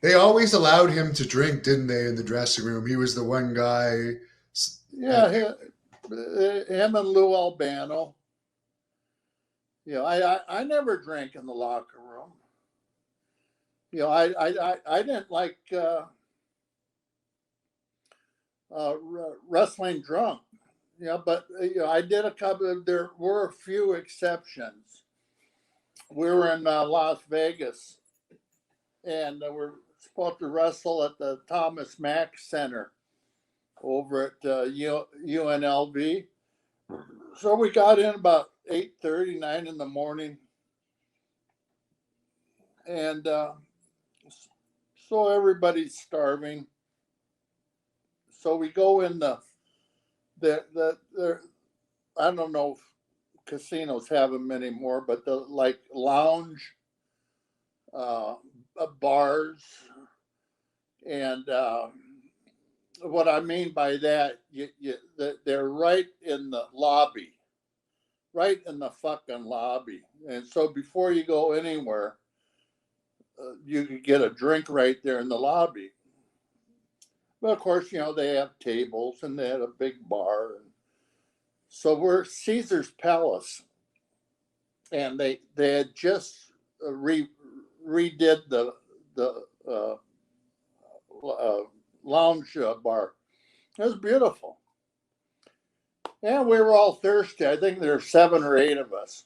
They always allowed him to drink, didn't they, in the dressing room? He was the one guy. Yeah, him and Lou Albano. I never drank in the locker room. I didn't like wrestling drunk. But I did a couple. There were a few exceptions. We were in Las Vegas, and we're supposed to wrestle at the Thomas Mack Center over at UNLV. So we got in about 8:30, 9 in the morning, and so everybody's starving. So we go in the I don't know if casinos have them anymore, but the like lounge uh, bars, and what I mean by that, they're right in the lobby, right in the fucking lobby, and so before you go anywhere, you could get a drink right there in the lobby. But of course, they have tables and they had a big bar, and so we're Caesar's Palace, and they had just redid the uh, lounge bar. It was beautiful. And we were all thirsty. I think there were 7 or 8 of us.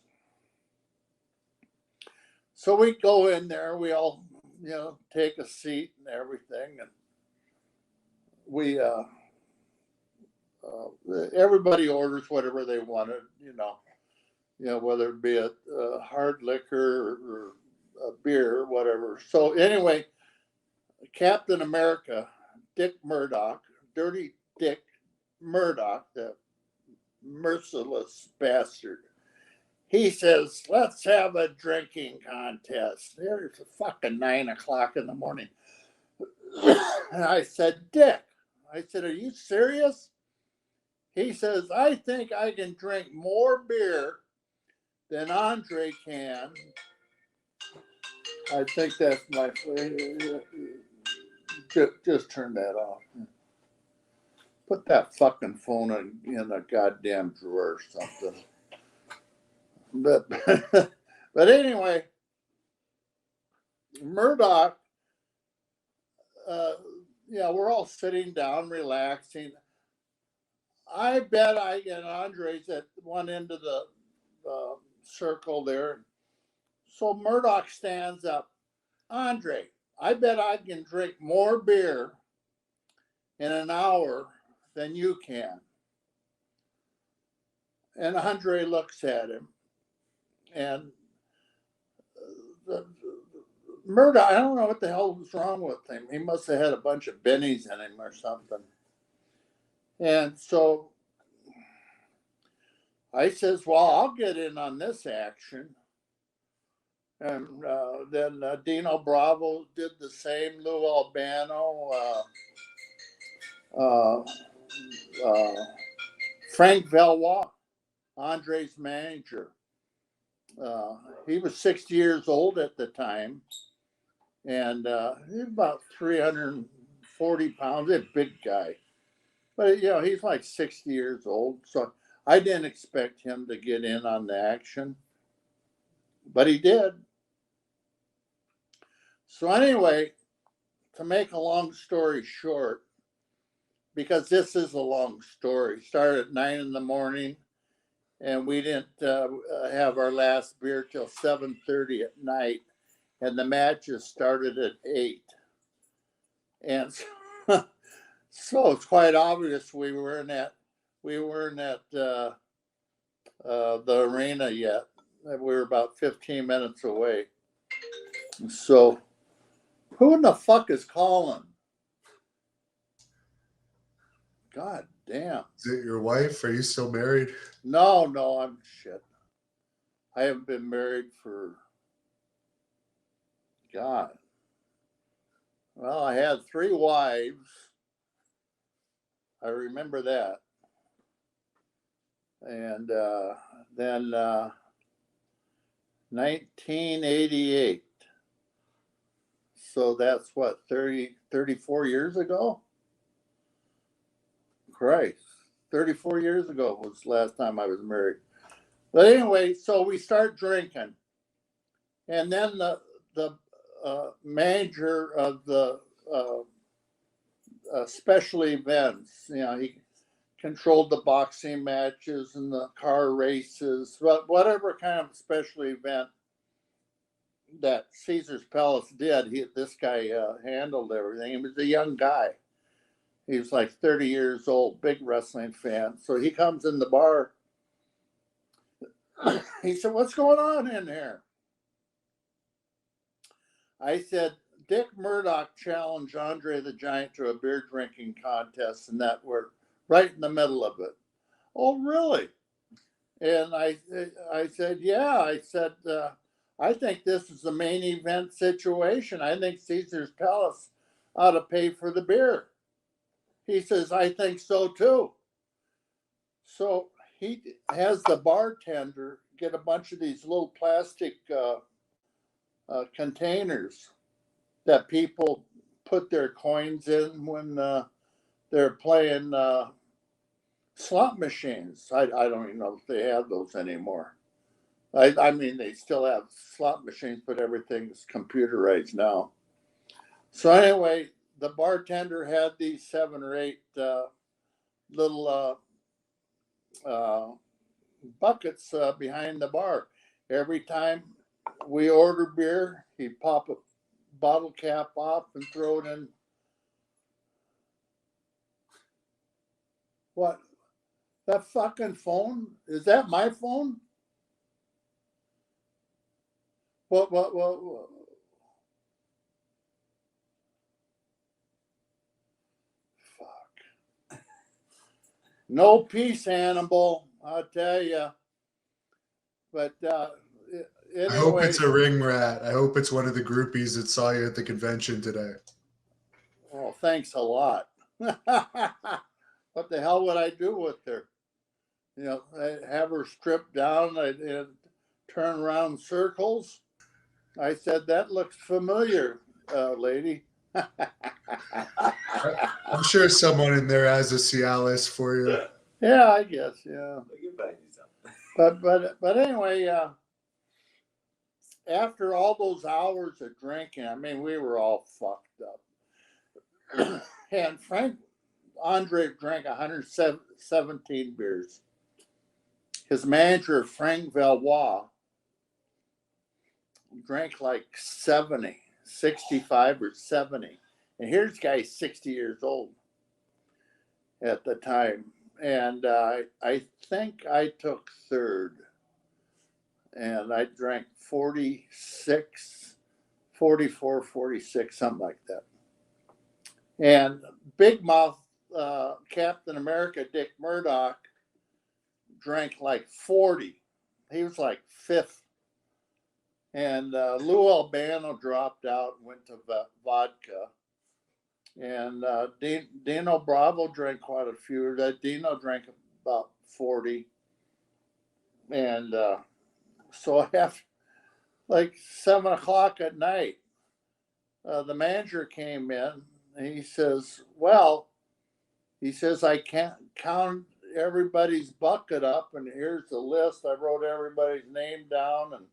So we go in there, we all, take a seat and everything. And we, everybody orders whatever they wanted, whether it be a hard liquor or a beer or whatever. So anyway, Captain America, Dick Murdoch, Dirty Dick Murdoch, the merciless bastard. He says, let's have a drinking contest. There's a fucking 9 o'clock in the morning. And I said, Dick, I said, are you serious? He says, I think I can drink more beer than Andre can. I think that's my. Just turn that off. Put that fucking phone in a goddamn drawer or something. But but anyway, Murdoch, uh, we're all sitting down, relaxing. I bet I get Andre's at one end of the circle there. So Murdoch stands up. Andre, I bet I can drink more beer in an hour than you can. And Andre looks at him, and the, Murdoch, I don't know what the hell was wrong with him. He must have had a bunch of bennies in him or something. And so I says, well, I'll get in on this action. And then Dino Bravo did the same. Lou Albano, uh, uh, Frank Valois, Andre's manager. He was 60 years old at the time, and he was about 340 pounds, a big guy. But, he's like 60 years old, so I didn't expect him to get in on the action, but he did. So, anyway, to make a long story short, because this is a long story, started at 9 in the morning, and we didn't have our last beer till 7:30 at night, and the matches started at 8. And so it's quite obvious we weren't at the arena yet. We were about 15 minutes away. So who in the fuck is calling? God damn. Is it your wife? Are you still married? No, I'm shit. I haven't been married for God. Well, I had 3 wives. I remember that. And then 1988, So that's what, 34 years ago? Christ, 34 years ago was the last time I was married. But anyway, so we start drinking. And then the manager of the special events, he controlled the boxing matches and the car races, whatever kind of special event that Caesar's Palace did, this guy handled everything. He was a young guy. He was like 30 years old, big wrestling fan. So he comes in the bar. He said, "What's going on in here?" I said, "Dick Murdoch challenged Andre the Giant to a beer drinking contest, and that we're right in the middle of it." "Oh, really?" And I said, "Yeah." I said, "I think this is the main event situation. I think Caesar's Palace ought to pay for the beer." He says, "I think so too." So he has the bartender get a bunch of these little plastic containers that people put their coins in when they're playing slot machines. I don't even know if they have those anymore. I mean, they still have slot machines, but everything's computerized now. So anyway, the bartender had these 7 or 8 little buckets behind the bar. Every time we order beer, he'd pop a bottle cap off and throw it in. What? That fucking phone? Is that my phone? What? Fuck. No peace, Hannibal, I'll tell you. But I hope anyway. it's a ring rat. I hope it's one of the groupies that saw you at the convention today. Well, thanks a lot. What the hell would I do with her? I'd have her stripped down, I'd turn around circles. I said, "That looks familiar, lady." I'm sure someone in there has a Cialis for you. Yeah, I guess, yeah. But anyway, after all those hours of drinking, I mean, we were all fucked up. And Andre drank 117 beers. His manager, Frank Valois, drank like 70, 65 or 70. And here's a guy 60 years old at the time. And I think I took third. And I drank 46, 44, 46, something like that. And Big Mouth Captain America, Dick Murdoch, drank like 40. He was like fifth. And Lou Albano dropped out and went to vodka. And Dino Bravo drank quite a few. Dino drank about 40. And so after like 7 o'clock at night, the manager came in and he says, "Well," he says, "I can't count everybody's bucket up, and here's the list. I wrote everybody's name down, and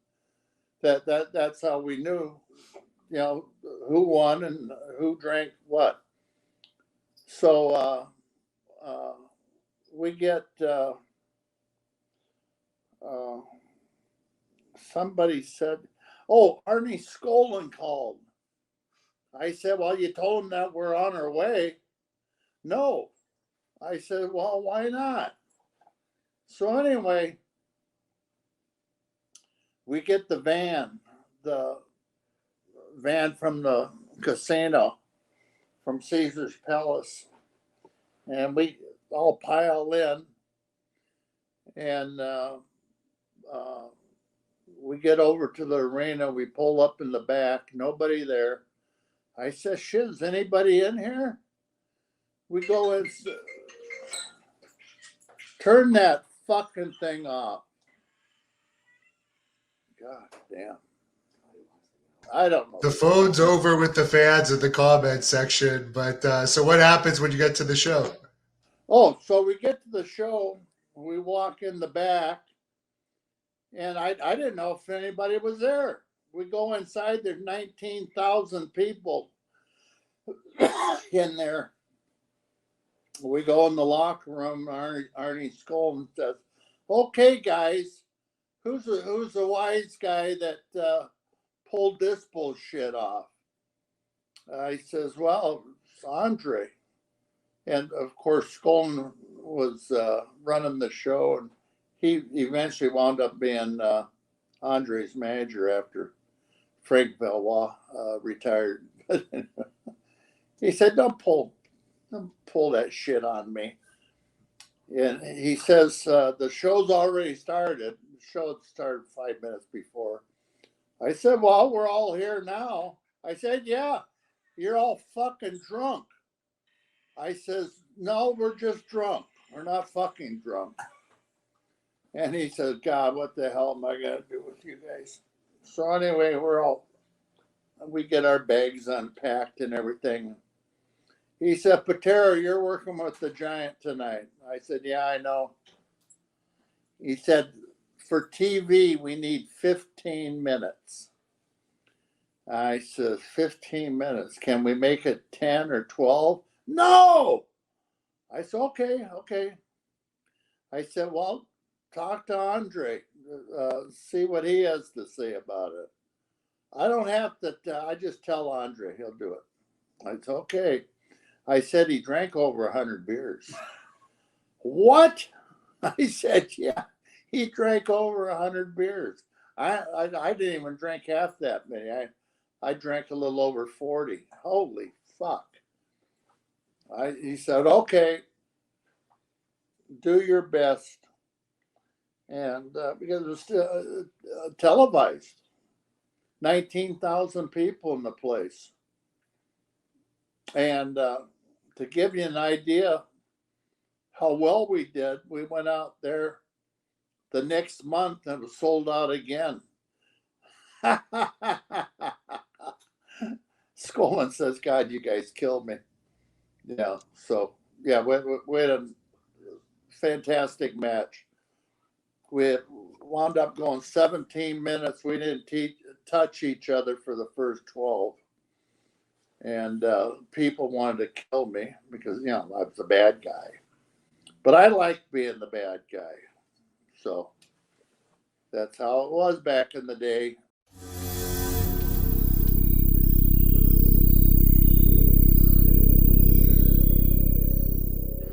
that's how we knew, who won and who drank what." So we get somebody said, "Oh, Arnie Skolin called." I said, "Well, you told him that we're on our way." "No." I said, "Well, why not?" So anyway, we get the van from the casino, from Caesar's Palace, and we all pile in, and we get over to the arena. We pull up in the back, nobody there. I said, "Shit, is anybody in here?" We go and turn that fucking thing off. God damn. I don't know. The phone's over with the fans in the comment section. But so what happens when you get to the show? Oh, so we get to the show. We walk in the back, and I didn't know if anybody was there. We go inside. There's 19,000 people in there. We go in the locker room. Arnie Skolin says, "Okay, guys, who's the wise guy that pulled this bullshit off?" He says, "Well, it's Andre." And of course, Skolin was running the show, and he eventually wound up being Andre's manager after Frank Valois retired. He said, don't pull that shit on me." And he says, the show's already started. The show started 5 minutes before. I said, well, we're all here now. I said, yeah, you're all fucking drunk. I says, no, we're just drunk. We're not fucking drunk. And he says, God, what the hell am I going to do with you guys? So anyway, we get our bags unpacked and everything. He said, Patera, you're working with the Giant tonight. I said, yeah, I know. He said, for TV, we need 15 minutes. I said, 15 minutes. Can we make it 10 or 12? No! I said, okay. I said, well, talk to Andre. See what he has to say about it. I don't have to, I just tell Andre, he'll do it. I said, okay. I said he drank over 100 beers. What? I said, yeah, he drank over 100 beers. I didn't even drink half that many. I drank a little over 40. Holy fuck. He said, okay, do your best. And because it was still televised, 19,000 people in the place. And to give you an idea how well we did, we went out there the next month and it was sold out again. Skolin says, God, you guys killed me. Yeah, so yeah, we had a fantastic match. We wound up going 17 minutes. We didn't touch each other for the first 12. And people wanted to kill me because, I was the bad guy. But I liked being the bad guy. So that's how it was back in the day.